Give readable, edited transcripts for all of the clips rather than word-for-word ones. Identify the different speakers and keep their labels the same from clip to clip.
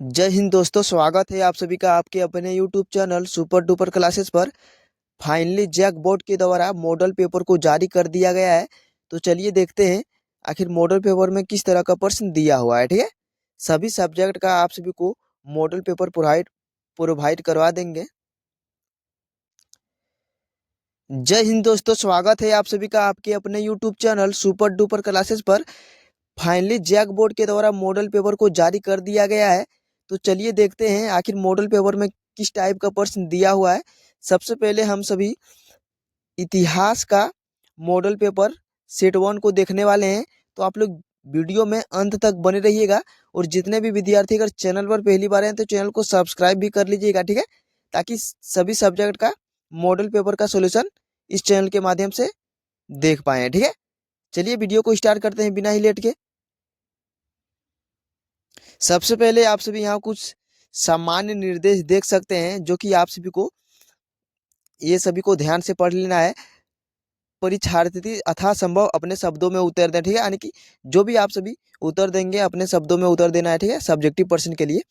Speaker 1: जय हिंद दोस्तों, स्वागत है आप सभी का आपके अपने YouTube channel super duper classes पर। फाइनली जैक बोर्ड के द्वारा मॉडल पेपर को जारी कर दिया गया है। तो चलिए देखते हैं आखिर मॉडल पेपर में किस तरह का प्रश्न दिया हुआ है। ठीक है, सभी सब्जेक्ट का आप सभी को मॉडल पेपर प्रोवाइड करवा देंगे। जय हिंद दोस्तों, स्वागत है आप सभी का आपके अपने YouTube channel super duper classes पर। फाइनली जैक बोर्ड के द्वारा मॉडल पेपर को जारी कर दिया गया है। तो चलिए देखते हैं आखिर मॉडल पेपर में किस टाइप का प्रश्न दिया हुआ है। सबसे पहले हम सभी इतिहास का मॉडल पेपर सेट 1 को देखने वाले हैं। तो आप लोग वीडियो में अंत तक बने रहिएगा और जितने भी विद्यार्थी अगर चैनल पर पहली बार हैं तो चैनल को सब्सक्राइब भी कर लीजिएगा। ठीक है, ताकि सभी सब्जेक्ट का मॉडल पेपर का सोल्यूशन इस चैनल के माध्यम से देख पाए। ठीक है, चलिए वीडियो को स्टार्ट करते हैं बिना ही लेट के। सबसे पहले आप सभी यहाँ कुछ सामान्य निर्देश देख सकते हैं जो कि आप सभी को ध्यान से पढ़ लेना है। परीक्षार्थी यथासंभव अपने शब्दों में उत्तर दें। ठीक है, यानी कि जो भी आप सभी उत्तर देंगे अपने शब्दों में उत्तर देना है। ठीक है, सब्जेक्टिव प्रश्न के लिए।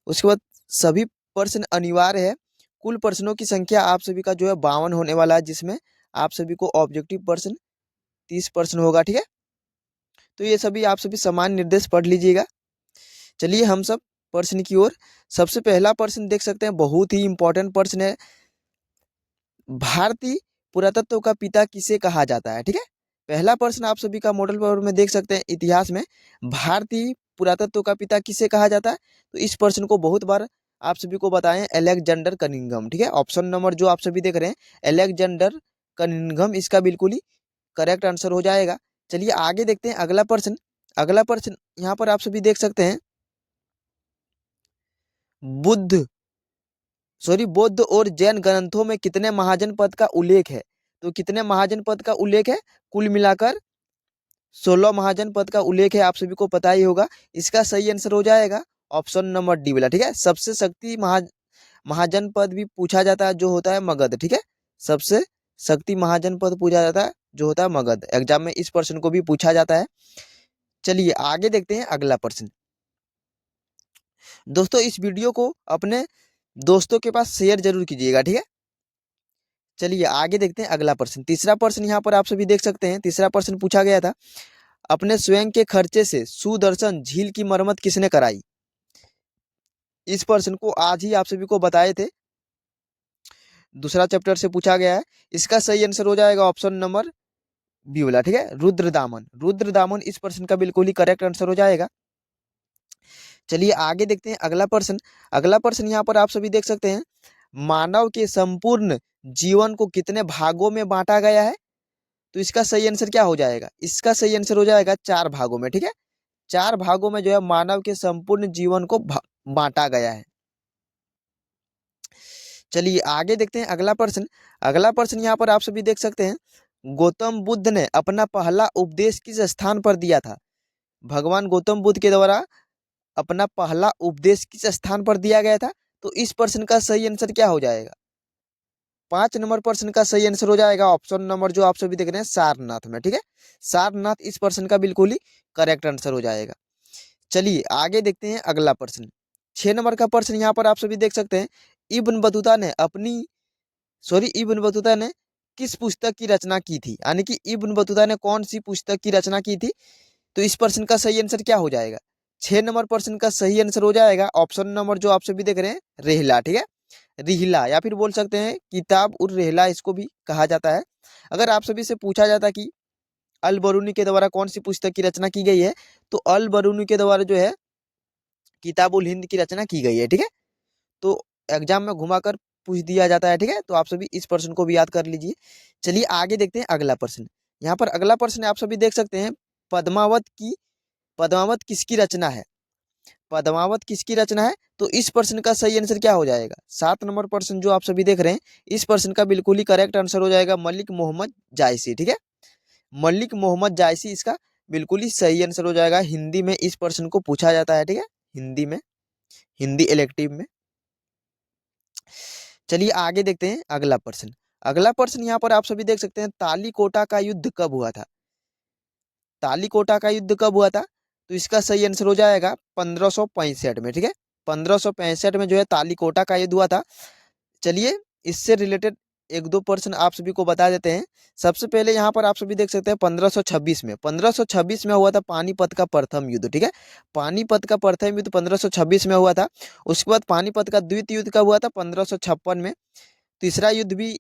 Speaker 1: उसके बाद सभी प्रश्न अनिवार्य है। कुल प्रश्नों की संख्या आप सभी का जो है 52 होने वाला है, जिसमें आप सभी को ऑब्जेक्टिव प्रश्न 30 प्रश्न होगा। ठीक है, तो ये सभी आप सभी सामान्य निर्देश पढ़ लीजिएगा। चलिए हम सब प्रश्न की ओर। सबसे पहला प्रश्न देख सकते हैं, बहुत ही इंपॉर्टेंट प्रश्न है। भारतीय पुरातत्व का पिता किसे कहा जाता है? ठीक है, पहला प्रश्न आप सभी का मॉडल पेपर में देख सकते हैं, इतिहास में भारतीय पुरातत्व का पिता किसे कहा जाता है। तो इस प्रश्न को बहुत बार आप सभी को बताएं, अलेक्जेंडर कनिंघम। ठीक है, ऑप्शन नंबर जो आप सभी देख रहे हैं अलेक्जेंडर कनिंघम, इसका बिल्कुल ही करेक्ट आंसर हो जाएगा। चलिए आगे देखते हैं अगला प्रश्न। अगला प्रश्न यहाँ पर आप सभी देख सकते हैं, बौद्ध और जैन ग्रंथों में कितने महाजनपद का उल्लेख है? तो कितने महाजनपद का उल्लेख है? कुल मिलाकर 16 महाजनपद का उल्लेख है, आप सभी को पता ही होगा। इसका सही आंसर हो जाएगा ऑप्शन नंबर डी वाला। ठीक है, सबसे शक्ति महाजनपद भी पूछा जाता है जो होता है मगध। ठीक है, सबसे शक्ति महाजनपद पूछा जाता है जो होता है मगध। एग्जाम में इस प्रश्न को भी पूछा जाता है। चलिए आगे देखते हैं अगला प्रश्न। दोस्तों इस वीडियो को अपने दोस्तों के पास शेयर जरूर कीजिएगा। ठीक है, चलिए आगे देखते हैं अगला प्रश्न। तीसरा प्रश्न यहाँ पर आप सभी देख सकते हैं, तीसरा प्रश्न पूछा गया था, अपने स्वयं के खर्चे से सुदर्शन झील की मरम्मत किसने कराई? इस प्रश्न को आज ही आप सभी को बताए थे, दूसरा चैप्टर से पूछा गया है। इसका सही आंसर हो जाएगा ऑप्शन नंबर बी वाला। ठीक है, रुद्रदामन। रुद्रदामन इस प्रश्न का बिल्कुल ही करेक्ट आंसर हो जाएगा। चलिए आगे देखते हैं अगला प्रश्न। अगला प्रश्न यहाँ पर आप सभी देख सकते हैं, मानव के संपूर्ण जीवन को कितने भागों में बांटा गया है? तो इसका सही आंसर क्या हो जाएगा? इसका सही आंसर हो जाएगा 4 भागों में। ठीक है, 4 भागों में जो है मानव के संपूर्ण जीवन को बांटा गया है। चलिए आगे देखते हैं अगला प्रश्न। अगला प्रश्न यहाँ पर आप सभी देख सकते हैं, गौतम बुद्ध ने अपना पहला उपदेश किस स्थान पर दिया था? भगवान गौतम बुद्ध के द्वारा अपना पहला उपदेश किस स्थान पर दिया गया था? तो इस प्रश्न का सही आंसर क्या हो जाएगा? 5 नंबर प्रश्न का सही आंसर हो जाएगा ऑप्शन नंबर जो आप सभी देख रहे हैं सारनाथ में। ठीक है, सारनाथ इस प्रश्न का बिल्कुल ही करेक्ट आंसर हो जाएगा। चलिए आगे देखते हैं अगला प्रश्न। 6 नंबर का प्रश्न यहाँ पर आप सभी देख सकते हैं, इब्न बतूता ने किस पुस्तक की रचना की थी? यानी कि इब्न बतूता ने कौन सी पुस्तक की रचना की थी? तो इस प्रश्न का सही आंसर क्या हो जाएगा? 6 नंबर प्रश्न का सही आंसर हो जाएगा ऑप्शन नंबर जो आप सभी देख रहे हैं रेहला। ठीक है, रिहला या फिर बोल सकते हैं किताब उर रेहला, इसको भी कहा जाता है। अगर आप सभी से पूछा जाता कि अल बरूनी के द्वारा कौन सी पुस्तक की रचना की गई है, तो अल बरूनी के द्वारा जो है किताब उल हिंद की रचना की गई है। ठीक है, तो एग्जाम में घुमाकर पूछ दिया जाता है। ठीक है, तो आप सभी इस प्रश्न को भी याद कर लीजिए। चलिए आगे देखते हैं अगला प्रश्न। यहाँ पर अगला प्रश्न आप सभी देख सकते हैं, पद्मावत किसकी रचना है? पद्मावत किसकी रचना है? तो इस प्रश्न का सही आंसर क्या हो जाएगा? 7 नंबर प्रश्न जो आप सभी देख रहे हैं, इस प्रश्न का बिल्कुल ही करेक्ट आंसर हो जाएगा मलिक मोहम्मद जायसी। ठीक है, मलिक मोहम्मद जायसी इसका बिल्कुल ही सही आंसर हो जाएगा। हिंदी में इस प्रश्न को पूछा जाता है। ठीक है, हिंदी में, हिंदी इलेक्टिव में। चलिए आगे देखते हैं अगला प्रश्न। अगला प्रश्न यहाँ पर आप सभी देख सकते हैं, तालीकोटा का युद्ध कब हुआ था? तालीकोटा का युद्ध कब हुआ था? तो इसका सही आंसर हो जाएगा 1565 में। ठीक है, 1565 में जो है तालीकोटा का युद्ध हुआ था। चलिए इससे रिलेटेड एक दो प्रश्न आप सभी को बता देते हैं। सबसे पहले यहाँ पर आप सभी देख सकते हैं 1526 में हुआ था पानीपत का प्रथम युद्ध, ठीक है। पानीपत का प्रथम युद्ध 1526 में हुआ था। उसके बाद पानीपत का द्वितीय युद्ध कब हुआ था? 1556 में। तीसरा युद्ध भी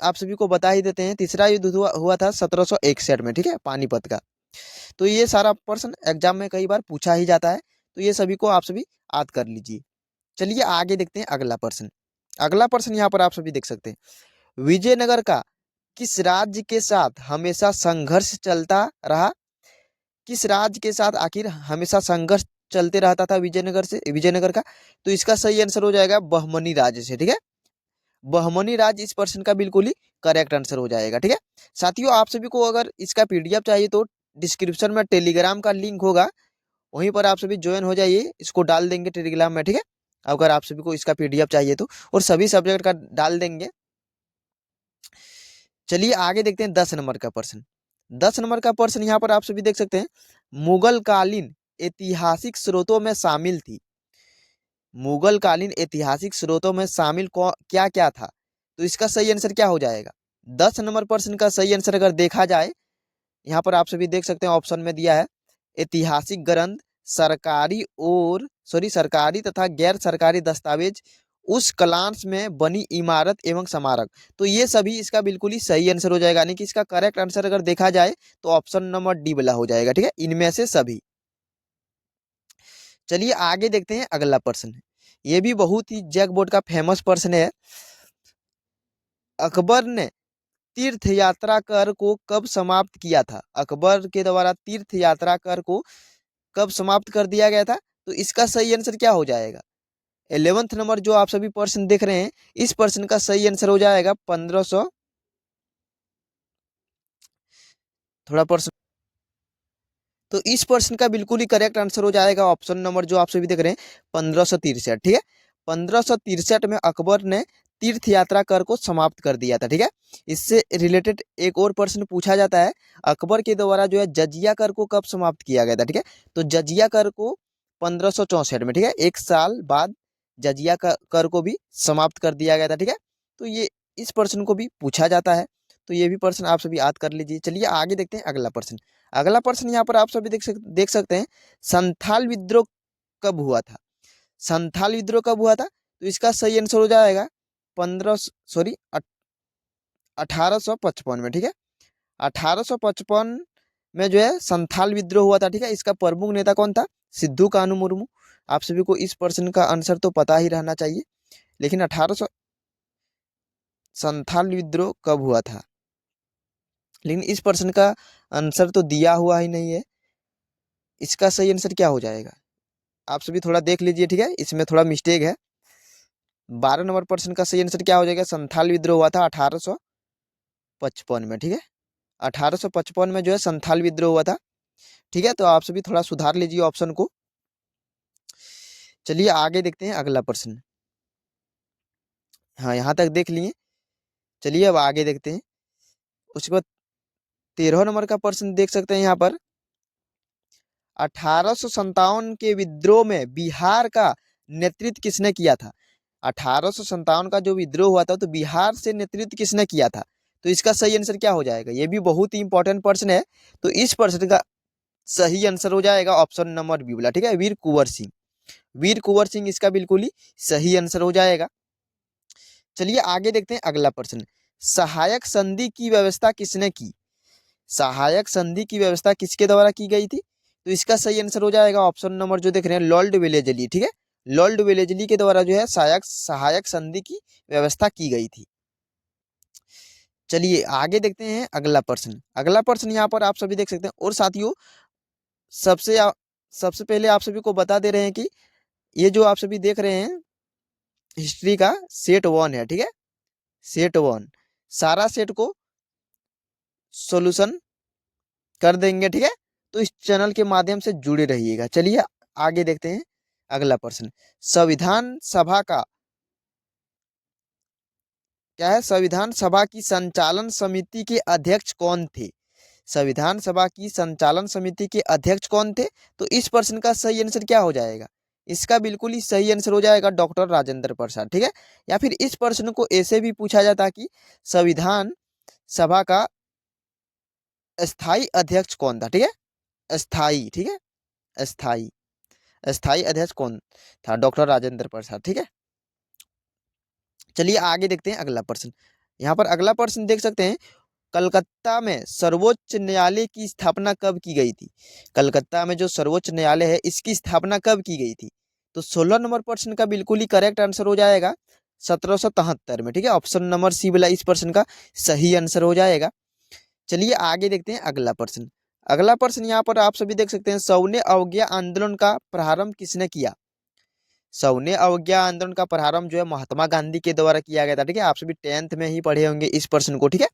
Speaker 1: आप सभी को बता ही देते हैं। तीसरा युद्ध हुआ था 1761 में, ठीक है, पानीपत का। तो ये सारा प्रश्न एग्जाम में कई बार पूछा ही जाता है, तो ये सभी को आप सभी याद कर लीजिए। चलिए आगे देखते हैं अगला प्रश्न। अगला प्रश्न यहाँ पर आप सभी देख सकते हैं। विजयनगर का किस राज्य के साथ हमेशा संघर्ष चलता रहा? किस राज्य के साथ आखिर हमेशा संघर्ष चलते रहता था विजयनगर का? तो इसका सही आंसर हो जाएगा बहमनी राज्य से, ठीक है। बहमनी राज्य इस प्रश्न का बिल्कुल ही करेक्ट आंसर हो जाएगा, ठीक है। साथियों आप सभी को अगर इसका पीडीएफ चाहिए तो डिस्क्रिप्शन में टेलीग्राम का लिंक होगा, वहीं पर आप सभी ज्वाइन हो जाइए। इसको डाल देंगे टेलीग्राम में, ठीक है, अगर आप सभी को इसका पीडीएफ चाहिए तो, और सभी सब्जेक्ट का डाल देंगे। चलिए आगे देखते हैं 10 नंबर का प्रश्न। 10 नंबर का प्रश्न यहाँ पर आप सभी देख सकते हैं। मुगल कालीन ऐतिहासिक स्रोतों में शामिल थी। मुगल कालीन ऐतिहासिक स्रोतों में शामिल क्या क्या था? तो इसका सही आंसर क्या हो जाएगा? 10 नंबर प्रश्न का सही आंसर अगर देखा जाए, यहाँ पर आप सभी देख सकते हैं ऑप्शन में दिया है ऐतिहासिक ग्रंथ, सरकारी तथा गैर सरकारी दस्तावेज, उस कालांश में बनी इमारत एवं स्मारक। तो ये सभी इसका बिल्कुल ही सही आंसर हो जाएगा, यानी कि इसका करेक्ट आंसर अगर देखा जाए तो ऑप्शन नंबर डी वाला हो जाएगा, ठीक है, इनमें से सभी। चलिए आगे देखते हैं अगला प्रश्न। ये भी बहुत ही जैक बोर्ड का फेमस प्रश्न है। अकबर ने तीर्थ यात्रा कर को कब समाप्त किया था? अकबर के द्वारा तीर्थ यात्रा कर को कब समाप्त कर दिया गया था? तो इसका सही आंसर क्या हो जाएगा? 11th नंबर जो आप सभी प्रश्न देख रहे हैं, इस प्रश्न का सही आंसर हो जाएगा 1500, थोड़ा प्रश्न, तो इस प्रश्न का बिल्कुल ही करेक्ट आंसर हो जाएगा ऑप्शन नंबर जो आप सभी देख रहे हैं 1563, ठीक है। 1563 में अकबर ने तीर्थ यात्रा कर को समाप्त कर दिया था, ठीक है। इससे रिलेटेड एक और प्रश्न पूछा जाता है, अकबर के द्वारा जो है जजिया कर को कब समाप्त किया गया था, ठीक है। तो जजिया कर को 1564 में, ठीक है, एक साल बाद जजिया कर को भी समाप्त कर दिया गया था, ठीक है। तो ये इस प्रश्न को भी पूछा जाता है, तो ये भी प्रश्न आप सभी याद कर लीजिए। चलिए आगे देखते हैं अगला प्रश्न। अगला प्रश्न यहाँ पर आप सभी देख सकते हैं, संथाल विद्रोह कब हुआ था? संथाल विद्रोह कब हुआ था? तो इसका सही आंसर हो जाएगा 1855 में, ठीक है। 1855 में जो है संथाल विद्रोह हुआ था, ठीक है। इसका प्रमुख नेता कौन था? सिद्धू कानू मुर्मू। आप सभी को इस प्रश्न का आंसर तो पता ही रहना चाहिए, लेकिन 1800 संथाल विद्रोह कब हुआ था, लेकिन इस प्रश्न का आंसर तो दिया हुआ ही नहीं है। इसका सही आंसर क्या हो जाएगा? आप सभी थोड़ा देख लीजिए, ठीक है, इसमें थोड़ा मिस्टेक है। 12 नंबर प्रश्न का सही आंसर क्या हो जाएगा? संथाल विद्रोह हुआ था 1855 में, ठीक है। 1855 में जो है संथाल विद्रोह हुआ था, ठीक है। तो आप सभी थोड़ा सुधार लीजिए ऑप्शन को। चलिए आगे देखते हैं अगला प्रश्न। हाँ, यहाँ तक देख लिए। चलिए अब आगे देखते हैं। उसके बाद 13 नंबर का प्रश्न देख सकते हैं यहाँ पर, 1857 के विद्रोह में बिहार का नेतृत्व किसने किया था? 1857 का जो विद्रोह हुआ था, तो बिहार से नेतृत्व किसने किया था? तो इसका सही आंसर क्या हो जाएगा? ये भी बहुत ही इंपॉर्टेंट प्रश्न है, तो इस प्रश्न का सही आंसर हो जाएगा ऑप्शन नंबर बी वाला, ठीक है, वीर कुंवर सिंह। वीर कुंवर सिंह इसका बिल्कुल ही सही आंसर हो जाएगा। चलिए आगे देखते हैं अगला प्रश्न। सहायक संधि की व्यवस्था किसने की? सहायक संधि की व्यवस्था किसके द्वारा की गई थी? तो इसका सही आंसर हो जाएगा ऑप्शन नंबर जो देख रहे हैं लॉर्ड वेलेजली, ठीक है। लॉर्ड वेलेजली के द्वारा जो है सहायक संधि की व्यवस्था की गई थी। चलिए आगे देखते हैं अगला प्रश्न। अगला प्रश्न यहाँ पर आप सभी देख सकते हैं। और साथियों सबसे पहले आप सभी को बता दे रहे हैं कि ये जो आप सभी देख रहे हैं हिस्ट्री का सेट 1 है, ठीक है, सेट 1 सारा सेट को सॉल्यूशन कर देंगे, ठीक है। तो इस चैनल के माध्यम से जुड़े रहिएगा। चलिए आगे देखते हैं अगला प्रश्न। संविधान सभा का क्या है? संविधान सभा की संचालन समिति के अध्यक्ष कौन थे? संविधान सभा की संचालन समिति के अध्यक्ष कौन थे? तो इस प्रश्न का सही आंसर क्या हो जाएगा? इसका बिल्कुल ही सही आंसर हो जाएगा डॉक्टर राजेंद्र प्रसाद, ठीक है। या फिर इस प्रश्न को ऐसे भी पूछा जाता कि संविधान सभा का स्थायी अध्यक्ष कौन था, ठीक है, स्थायी, ठीक है, स्थायी स्थायी अध्यक्ष कौन था, डॉक्टर राजेंद्र प्रसाद, ठीक है। चलिए आगे देखते हैं अगला प्रश्न। यहाँ पर अगला प्रश्न देख सकते हैं, कलकत्ता में सर्वोच्च न्यायालय की स्थापना कब की गई थी। कलकत्ता में जो सर्वोच्च न्यायालय है इसकी स्थापना कब की गई थी। तो 16 नंबर प्रश्न का बिल्कुल ही करेक्ट आंसर हो जाएगा 1773 में, ठीक है। ऑप्शन नंबर सी वाला इस प्रश्न का सही आंसर हो जाएगा। चलिए आगे देखते हैं अगला प्रश्न। अगला प्रश्न यहाँ पर आप सभी देख सकते हैं, सविनय अवज्ञा आंदोलन का प्रारंभ किसने किया। सविनय अवज्ञा आंदोलन का प्रारंभ जो है महात्मा गांधी के द्वारा किया गया था, ठीक है। आप सभी 10th में ही पढ़े होंगे इस प्रश्न को, ठीक है।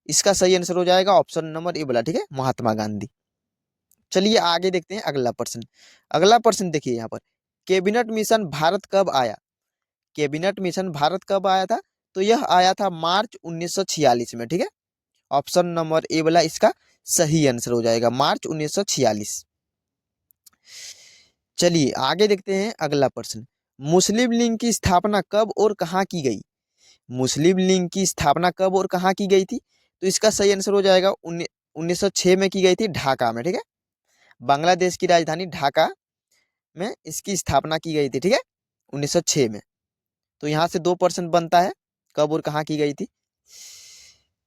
Speaker 1: इसका सही आंसर हो जाएगा ऑप्शन नंबर ए वाला, ठीक है, महात्मा गांधी। चलिए आगे देखते हैं अगला प्रश्न। अगला प्रश्न देखिए यहाँ पर, कैबिनेट मिशन भारत कब आया। कैबिनेट मिशन भारत कब आया था। तो यह आया था मार्च 1946 में, ठीक है। ऑप्शन नंबर ए वाला इसका सही आंसर हो जाएगा, मार्च 1946। चलिए आगे देखते हैं अगला प्रश्न, मुस्लिम लीग की स्थापना कब और कहाँ की गई। मुस्लिम लीग की स्थापना कब और कहाँ की गई थी। तो इसका सही आंसर हो जाएगा 1906 में की गई थी, ढाका में, ठीक है। बांग्लादेश की राजधानी ढाका में इसकी स्थापना की गई थी, ठीक है, 1906 में। तो यहाँ से 2% बनता है, कब और कहाँ की गई थी।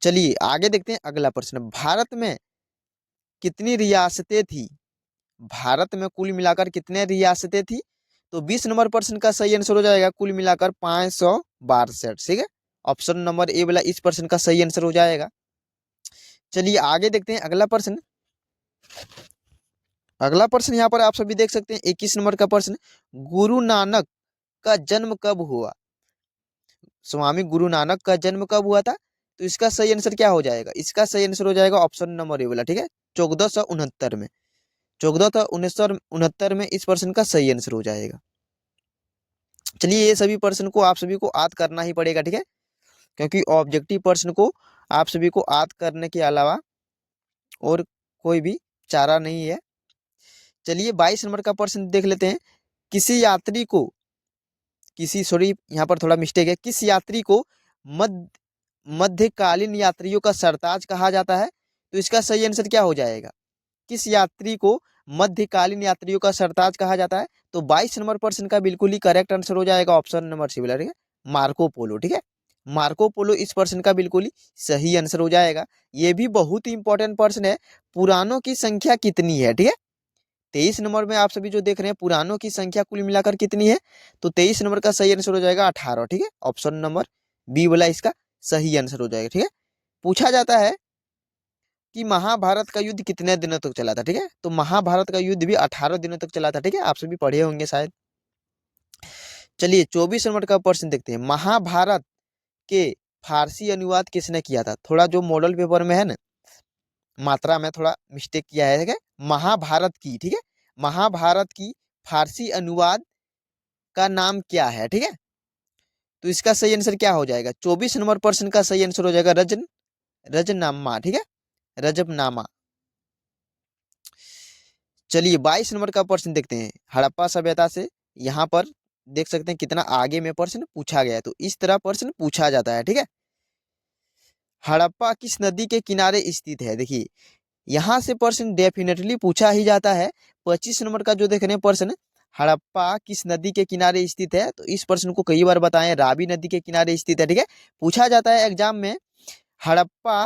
Speaker 1: चलिए आगे देखते हैं अगला प्रश्न, भारत में कितनी रियासतें थी। भारत में कुल मिलाकर कितने रियासतें थी। तो 20 नंबर प्रश्न का सही आंसर हो जाएगा कुल मिलाकर 562, ठीक है। ऑप्शन नंबर ए वाला इस प्रश्न का सही आंसर हो जाएगा। चलिए आगे देखते हैं अगला प्रश्न। अगला प्रश्न यहाँ पर आप सभी देख सकते हैं 21 नंबर का प्रश्न, गुरु नानक का जन्म कब हुआ। स्वामी गुरु नानक का जन्म कब हुआ था। तो इसका सही आंसर क्या हो जाएगा। इसका सही आंसर हो जाएगा ऑप्शन नंबर ए वाला, ठीक है, 1469 में। 1469 में इस प्रश्न का सही आंसर हो जाएगा। चलिए ये सभी प्रश्न को आप सभी को याद करना ही पड़ेगा, ठीक है, क्योंकि ऑब्जेक्टिव प्रश्न को आप सभी को याद करने के अलावा और कोई भी चारा नहीं है। चलिए 22 नंबर का प्रश्न देख लेते हैं, किसी यात्री को यहाँ पर थोड़ा मिस्टेक है, किस यात्री को मध्यकालीन यात्रियों का सरताज कहा जाता है। तो इसका सही आंसर क्या हो जाएगा, किस यात्री को मध्यकालीन यात्रियों का सरताज कहा जाता है। तो 22 नंबर प्रश्न का बिल्कुल ही करेक्ट आंसर हो जाएगा ऑप्शन नंबर सी वाला, ठीक है, मार्को पोलो, ठीक है। मार्को पोलो इस प्रश्न का बिल्कुल ही सही आंसर हो जाएगा। ये भी बहुत ही इंपॉर्टेंट प्रश्न है, पुराणों की संख्या कितनी है, ठीक है। 23 नंबर में आप सभी जो देख रहे हैं, पुराणों की संख्या कुल मिलाकर कितनी है। तो 23 नंबर का सही आंसर हो जाएगा 18, ठीक है। ऑप्शन नंबर बी वाला इसका सही आंसर हो जाएगा, ठीक है। पूछा जाता है कि महाभारत का युद्ध कितने दिनों तक चला था, ठीक है। तो महाभारत का युद्ध भी 18 दिनों तक चला था, ठीक है। आप सभी पढ़े होंगे शायद। चलिए 24 नंबर का प्रश्न देखते हैं, महाभारत के फारसी अनुवाद किसने किया था। थोड़ा जो मॉडल पेपर में है ना, मात्रा में थोड़ा मिस्टेक किया है, ठीक है। महाभारत की, ठीक है, महाभारत की फारसी अनुवाद का नाम क्या है, ठीक है। तो इसका सही आंसर क्या हो जाएगा, 24 नंबर प्रश्न का सही आंसर हो जाएगा रजनामा, ठीक है, रजबनामा। चलिए 22 नंबर का प्रश्न देखते हैं, हड़प्पा सभ्यता से यहाँ पर देख सकते हैं कितना आगे में प्रश्न पूछा गया है। तो इस तरह प्रश्न पूछा जाता है, ठीक है। हड़प्पा किस नदी के किनारे स्थित है। देखिए यहाँ से प्रश्न डेफिनेटली पूछा ही जाता है। 25 नंबर का जो देख रहे हैं प्रश्न, हड़प्पा किस नदी के किनारे स्थित है। तो इस प्रश्न को कई बार बताएं, रावी नदी के किनारे स्थित है, ठीक है। पूछा जाता है एग्जाम में, हड़प्पा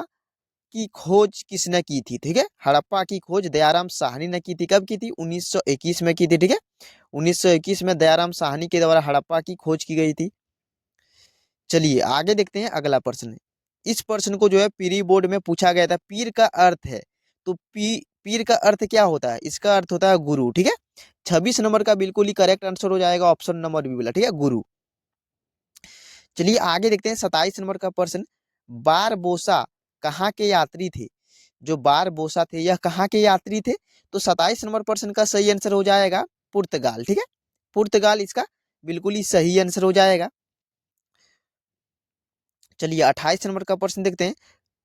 Speaker 1: की खोज किसने की थी, ठीक है। हड़प्पा की खोज दयाराम साहनी ने की थी। कब की थी, 1921 में की थी, ठीक है। 1921 में दयाराम साहनी के द्वारा हड़प्पा की खोज की गई थी। चलिए आगे देखते हैं अगला प्रश्न। इस प्रश्न को जो है पीरी बोर्ड में पूछा गया था, पीर का अर्थ है। तो पीर का अर्थ क्या होता है, इसका अर्थ होता है गुरु, ठीक है। 26 नंबर का बिल्कुल ही करेक्ट आंसर हो जाएगा ऑप्शन नंबर बी वाला, ठीक है, गुरु। चलिए आगे देखते हैं 27 नंबर का प्रश्न, बारबोसा कहाँ के यात्री थे। जो बारबोसा थे यह कहाँ के यात्री थे। तो 27 नंबर प्रश्न का सही आंसर हो जाएगा पुर्तगाल, ठीक है, पुर्तगाल इसका बिल्कुल ही सही आंसर हो जाएगा। चलिए 28 नंबर का प्रश्न देखते हैं,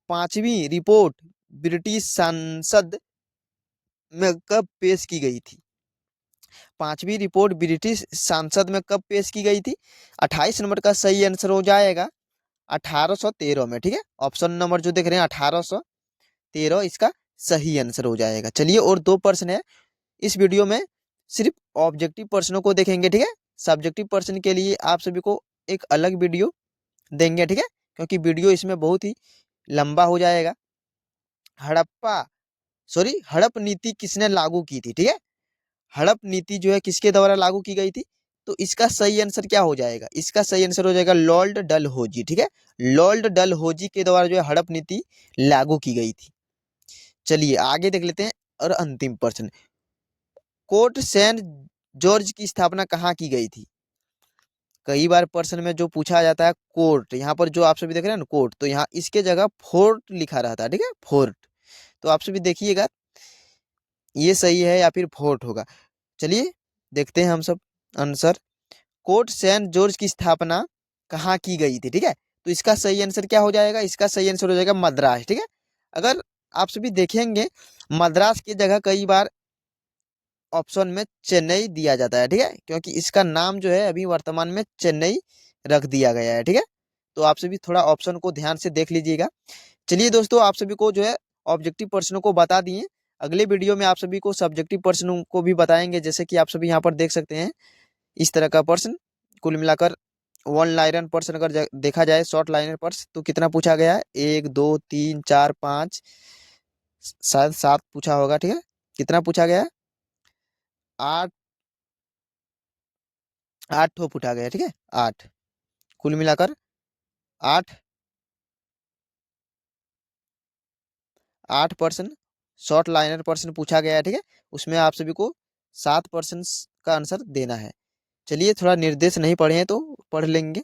Speaker 1: 5वीं रिपोर्ट ब्रिटिश संसद में कब पेश की गई थी। 5वीं रिपोर्ट ब्रिटिश संसद में कब पेश की गई थी? 28 नंबर का सही आंसर हो जाएगा 1813 में। ठीक है, ऑप्शन नंबर जो देख रहे हैं 1813 इसका सही आंसर हो जाएगा। चलिए, और 2 प्रश्न है इस वीडियो में, सिर्फ ऑब्जेक्टिव प्रश्नों को देखेंगे। ठीक है, सब्जेक्टिव प्रश्न के लिए आप सभी को एक अलग वीडियो देंगे। ठीक है, क्योंकि वीडियो इसमें बहुत ही लंबा हो जाएगा। हड़प नीति किसने लागू की थी? ठीक है, हड़प नीति जो है किसके द्वारा लागू की गई थी? तो इसका सही आंसर क्या हो जाएगा? इसका सही आंसर हो जाएगा लॉर्ड डलहौजी। ठीक है, लॉर्ड डलहौजी के द्वारा जो है हड़प नीति लागू की गई थी। चलिए आगे देख लेते हैं। और अंतिम प्रश्न, कोर्ट सेंट जॉर्ज की स्थापना कहाँ की गई थी? कई बार प्रश्न में जो पूछा जाता है कोर्ट, यहाँ पर जो आप सभी देख रहे हैं ना कोर्ट, तो यहाँ इसके जगह फोर्ट लिखा रहता है। ठीक है, फोर्ट, तो आप सभी देखिएगा ये सही है या फिर फोर्ट होगा। चलिए देखते हैं हम सब आंसर। कोर्ट सेंट जॉर्ज की स्थापना कहाँ की गई थी? ठीक है, तो इसका सही आंसर क्या हो जाएगा? इसका सही आंसर हो जाएगा मद्रास। ठीक है, अगर आप सभी देखेंगे मद्रास की जगह कई बार ऑप्शन में चेन्नई दिया जाता है। ठीक है, क्योंकि इसका नाम जो है अभी वर्तमान में चेन्नई रख दिया गया है। ठीक है, तो आप सभी थोड़ा ऑप्शन को ध्यान से देख लीजिएगा। चलिए दोस्तों, आप सभी को जो है ऑब्जेक्टिव प्रश्नों को बता दिए। अगले वीडियो में आप सभी को सब्जेक्टिव प्रश्नों को भी बताएंगे, जैसे कि आप सभी यहाँ पर देख सकते हैं इस तरह का प्रश्न। कुल मिलाकर वन लाइनर प्रश्न अगर देखा जाए, शॉर्ट लाइनर प्रश्न, तो कितना पूछा गया है? 1 2 3 4 5 शायद 7 पूछा होगा। ठीक है, कितना पूछा गया है? 8 8 ठो पूछा गया है। ठीक है, 8, कुल मिलाकर 8 8% शॉर्ट लाइनर प्रश्न पूछा गया है। ठीक है, उसमें आप सभी को 7% का आंसर देना है। चलिए, थोड़ा निर्देश नहीं पढ़े हैं तो पढ़ लेंगे।